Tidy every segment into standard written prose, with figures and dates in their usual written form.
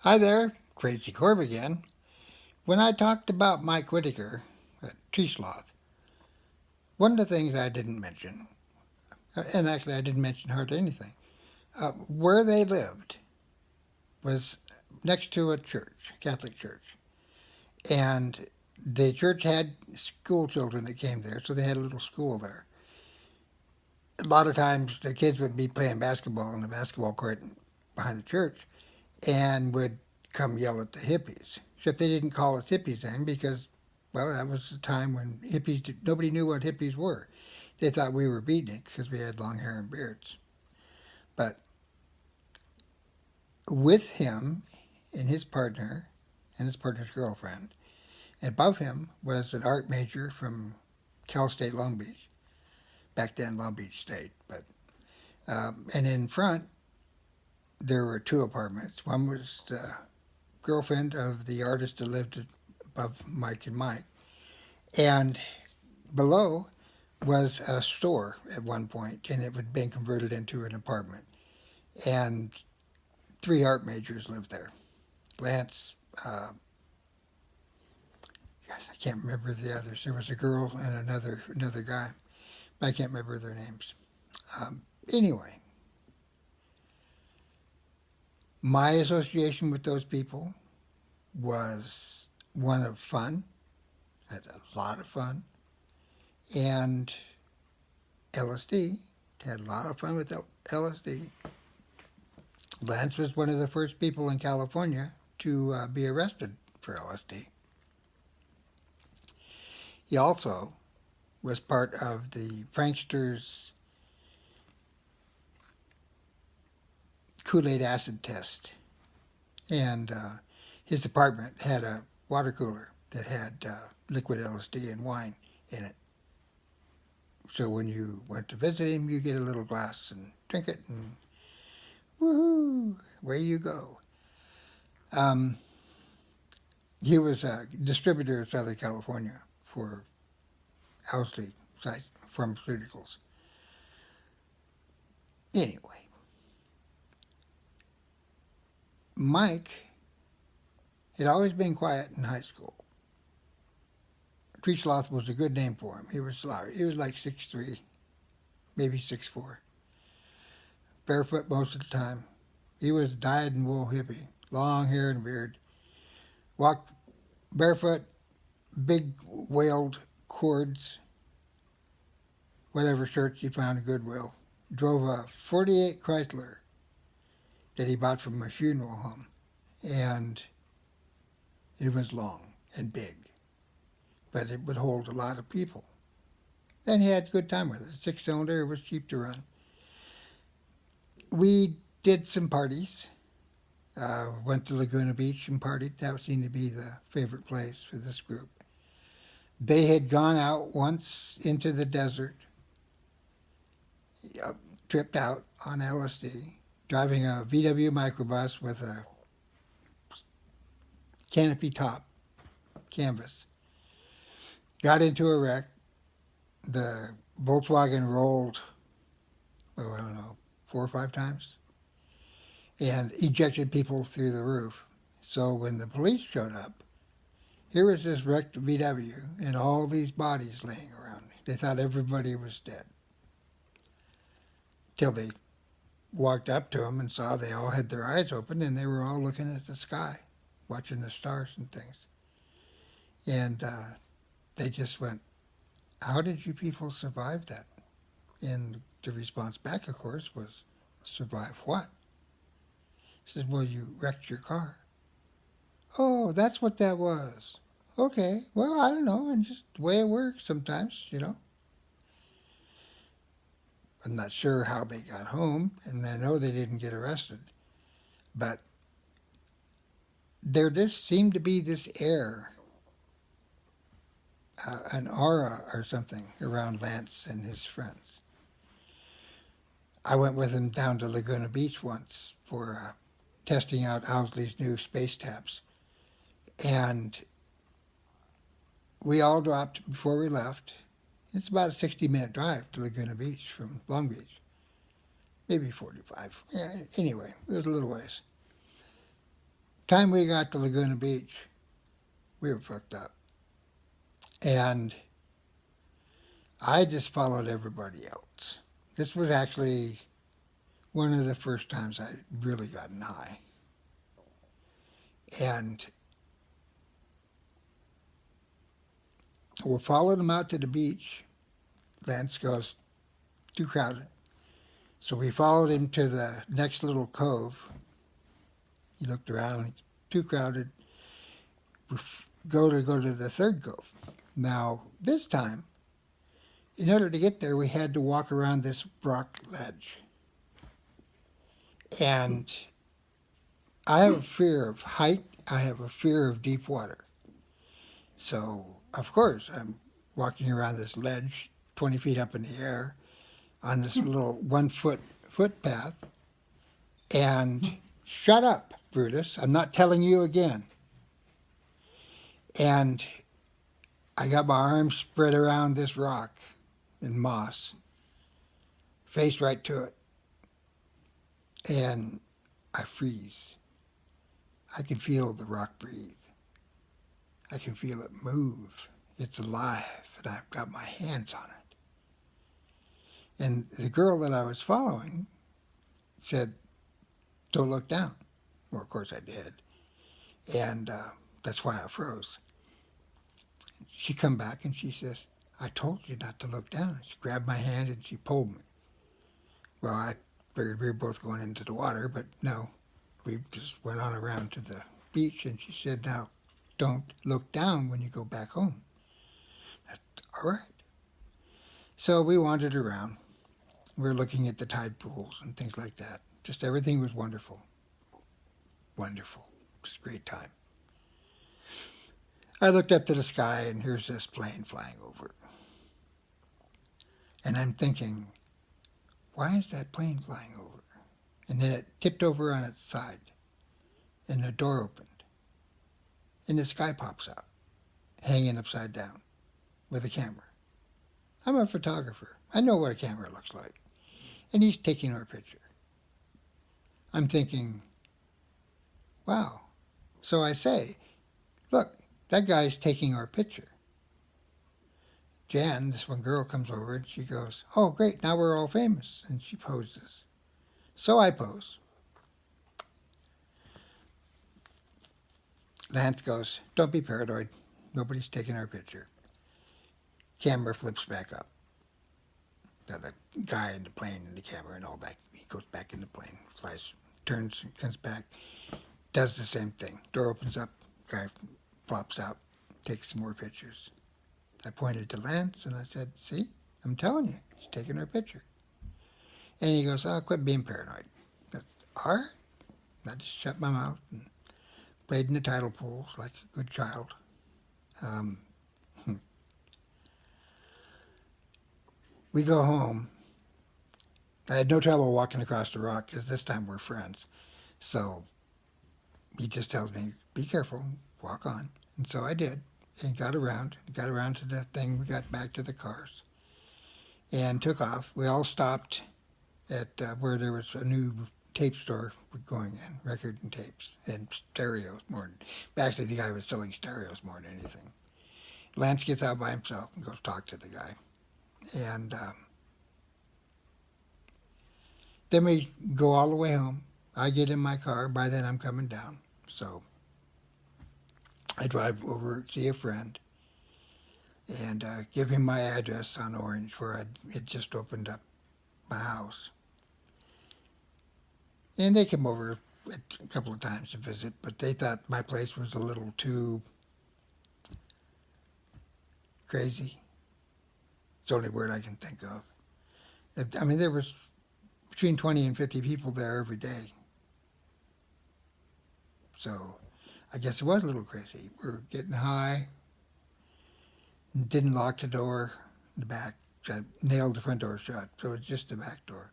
Hi there, Crazy Corb again. When I talked about Mike Whitaker, tree sloth, one of the things I didn't mention, and actually I didn't mention hardly anything, where they lived was next to a church, Catholic church. And the church had school children that came there, so they had a little school there. A lot of times the kids would be playing basketball in the basketball court behind the church and would come yell at the hippies. Except they didn't call us hippies then because, well, that was the time when nobody knew what hippies were. They thought we were beatniks because we had long hair and beards. But with him and his partner's girlfriend, and above him was an art major from Cal State Long Beach, back then Long Beach State. And in front there were two apartments. One was the girlfriend of the artist that lived above Mike and Mike, and below was a store at one point, and it had been converted into an apartment. And three art majors lived there. Lance, gosh, I can't remember the others. There was a girl and another guy. I can't remember their names. Anyway, my association with those people was one of fun. I had a lot of fun, and LSD. Had a lot of fun with LSD. Lance was one of the first people in California to be arrested for LSD. He also was part of the pranksters' Kool-Aid acid test. And his apartment had a water cooler that had liquid LSD and wine in it. So when you went to visit him, you get a little glass and drink it, and woohoo, away you go. Um, he was a distributor in Southern California for Owsley Pharmaceuticals. Anyway, Mike had always been quiet in high school. Tree Sloth was a good name for him. He was large. He was like 6'3", maybe 6'4". Barefoot most of the time. He was a dyed-in-wool hippie, long hair and beard. Walked barefoot, big whaled cords, whatever shirts he found at Goodwill. Drove a '48 Chrysler that he bought from a funeral home, and it was long and big, but it would hold a lot of people. And he had a good time with it. Six-cylinder, it was cheap to run. We did some parties. Went to Laguna Beach and partied. That seemed to be the favorite place for this group. They had gone out once into the desert, tripped out on LSD, driving a VW microbus with a canopy top canvas. Got into a wreck. The Volkswagen rolled, oh, I don't know, 4 or 5 times, and ejected people through the roof. So when the police showed up, here was this wrecked VW and all these bodies laying around. They thought everybody was dead. Till they walked up to them and saw they all had their eyes open and they were all looking at the sky, watching the stars and things. And they just went, "How did you people survive that?" And the response back, of course, was, "Survive what?" He says, "Well, you wrecked your car." "Oh, that's what that was." "Okay, well, I don't know, and just the way it works sometimes. I'm not sure how they got home, and I know they didn't get arrested. But there just seemed to be this air, an aura or something around Lance and his friends. I went with him down to Laguna Beach once for testing out Owsley's new space taps. And we all dropped before we left. It's about a 60-minute drive to Laguna Beach from Long Beach. Maybe 45. Yeah, anyway, it was a little ways. Time we got to Laguna Beach, we were fucked up. And I just followed everybody else. This was actually one of the first times I really gotten high. And we followed him out to the beach. Lance goes, too crowded. So we followed him to the next little cove. He looked around, too crowded. We go to the third cove. Now, this time, in order to get there, we had to walk around this rock ledge. And I have a fear of height. I have a fear of deep water. So, of course, I'm walking around this ledge, 20 feet up in the air, on this little 1 foot footpath. And shut up, Brutus. I'm not telling you again. And I got my arms spread around this rock in moss, face right to it. And I freeze. I can feel the rock breathe. I can feel it move. It's alive, and I've got my hands on it. And the girl that I was following said, don't look down. Well, of course I did. And that's why I froze. She come back and she says, I told you not to look down. She grabbed my hand and she pulled me. Well, I figured we were both going into the water, but no. We just went on around to the beach, and she said, now, don't look down when you go back home. That's all right. So we wandered around. We were looking at the tide pools and things like that. Just everything was wonderful. Wonderful. It was a great time. I looked up to the sky, and here's this plane flying over. And I'm thinking, why is that plane flying over? And then it tipped over on its side, and the door opened, and this guy pops out, hanging upside down, with a camera. I'm a photographer. I know what a camera looks like. And he's taking our picture. I'm thinking, wow. So I say, look, that guy's taking our picture. Jan, this one girl, comes over and she goes, oh, great, now we're all famous. And she poses. So I pose. Lance goes, don't be paranoid. Nobody's taking our picture. Camera flips back up. The guy in the plane and the camera and all that, he goes back in the plane, flies, turns, comes back, does the same thing. Door opens up, guy flops out, takes some more pictures. I pointed to Lance and I said, see, I'm telling you, he's taking our picture. And he goes, oh, quit being paranoid. That's all right. I just shut my mouth and played in the tidal pools like a good child. We go home. I had no trouble walking across the rock because this time we're friends. So he just tells me, be careful, walk on. And so I did and got around to the thing. We got back to the cars and took off. We all stopped at where there was a new tape store going in, record and tapes and stereos more. Actually, the guy was selling stereos more than anything. Lance gets out by himself and goes talk to the guy. And then we go all the way home. I get in my car. By then I'm coming down. So I drive over, see a friend, and give him my address on Orange where it just opened up my house. And they came over a couple of times to visit, but they thought my place was a little too crazy. It's the only word I can think of. I mean, there was between 20 and 50 people there every day. So I guess it was a little crazy. We were getting high, didn't lock the door in the back. I nailed the front door shut, so it was just the back door.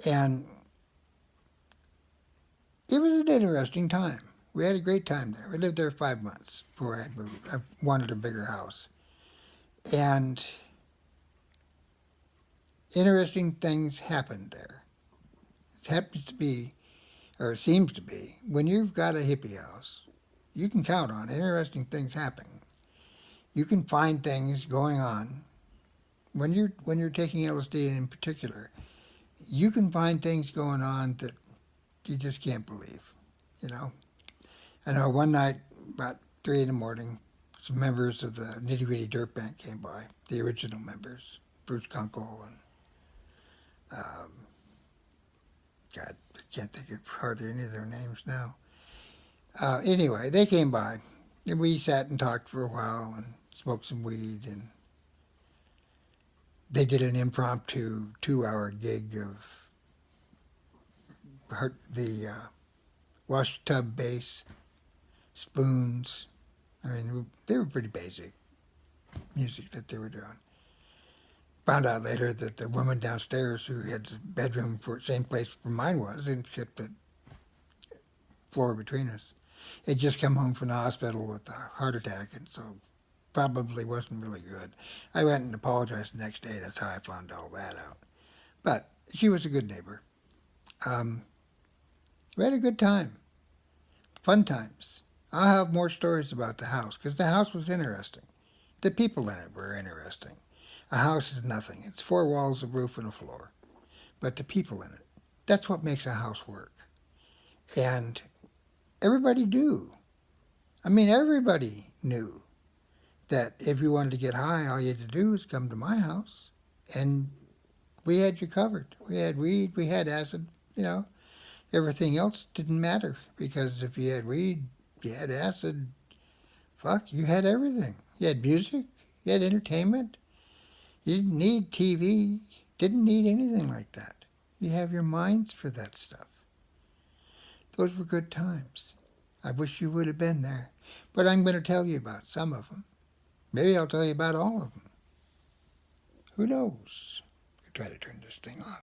And it was an interesting time. We had a great time there. We lived there 5 months before I moved. I wanted a bigger house. And interesting things happened there. It happens to be or it seems to be, when you've got a hippie house, you can count on interesting things happening. You can find things going on when you're taking LSD in particular. You can find things going on that you just can't believe. You know, I know one night about 3 in the morning, some members of the Nitty Gritty Dirt Band came by, the original members, Bruce Kunkel and God, I can't think of hardly any of their names now. Anyway, they came by, and we sat and talked for a while and smoked some weed, and they did an impromptu 2 hour gig of the wash tub bass, spoons. I mean, they were pretty basic music that they were doing. Found out later that the woman downstairs who had the bedroom for same place where mine was and kept the floor between us had just come home from the hospital with a heart attack, and so probably wasn't really good. I went and apologized the next day. That's how I found all that out. But she was a good neighbor. We had a good time, fun times. I'll have more stories about the house because the house was interesting. The people in it were interesting. A house is nothing. It's 4 walls, a roof, and a floor. But the people in it, that's what makes a house work. And everybody knew. I mean, everybody knew that if you wanted to get high, all you had to do was come to my house, and we had you covered. We had weed, we had acid, you know. Everything else didn't matter because if you had weed, you had acid, fuck, you had everything. You had music, you had entertainment. You didn't need TV, didn't need anything like that. You have your minds for that stuff. Those were good times. I wish you would have been there. But I'm going to tell you about some of them. Maybe I'll tell you about all of them. Who knows? I'll try to turn this thing off.